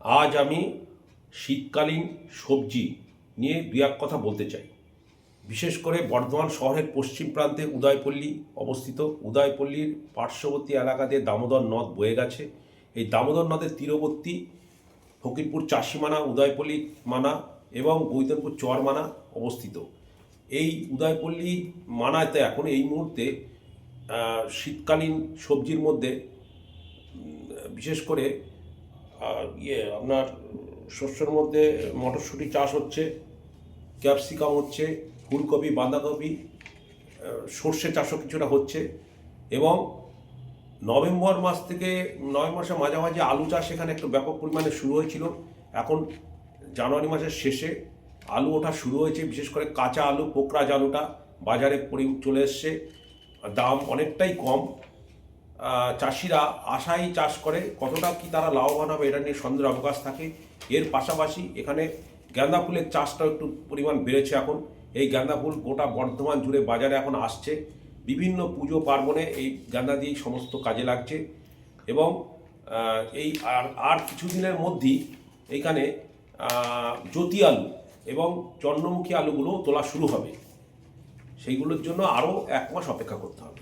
আজ আমি শীতকালীন সবজি নিয়ে দু এক কথা বলতে চাই। বিশেষ করে বর্ধমান শহরের পশ্চিম প্রান্তে উদয়পল্লী অবস্থিত। উদয়পল্লীর পার্শ্ববর্তী এলাকা দিয়ে দামোদর নদ বয়ে গেছে। এই দামোদর নদের তীরবর্তী ফকিরপুর চাষিমানা, উদয়পল্লী মানা এবং বৈতনপুর চর মানা অবস্থিত। এই উদয়পল্লী মানাতে এখন এই মুহূর্তে শীতকালীন সবজির মধ্যে বিশেষ করে আপনার শস্যের মধ্যে মটরশুঁটি চাষ হচ্ছে, ক্যাপসিকাম হচ্ছে, ফুলকপি, বাঁধাকপি, সর্ষে চাষও কিছুটা হচ্ছে এবং নভেম্বর মাসের মাঝামাঝি আলু চাষ এখানে একটু ব্যাপক পরিমাণে শুরু হয়েছিল। এখন জানুয়ারি মাসের শেষে আলু ওঠা শুরু হয়েছে। বিশেষ করে কাঁচা আলু, পোকরাজ আলুটা বাজারে চলে এসছে। দাম অনেকটাই কম। চাষিরা আশায় চাষ করে, কতটা কি তারা লাভবান হবে এটা নিয়ে সন্দেহের অবকাশ থাকে। এর পাশাপাশি এখানে গাঁদা ফুলের চাষটাও একটু পরিমাণ বেড়েছে এখন। এই গাঁদা ফুল গোটা বর্ধমান জুড়ে বাজারে এখন আসছে। বিভিন্ন পুজো পার্বণে এই গাঁদা দিয়েই সমস্ত কাজে লাগছে এবং এই আর কিছুদিনের মধ্যেই এইখানে জ্যোতি আলু এবং চন্দ্রমুখী আলুগুলো তোলা শুরু হবে। সেইগুলোর জন্য আরও 1 মাস অপেক্ষা করতে হবে।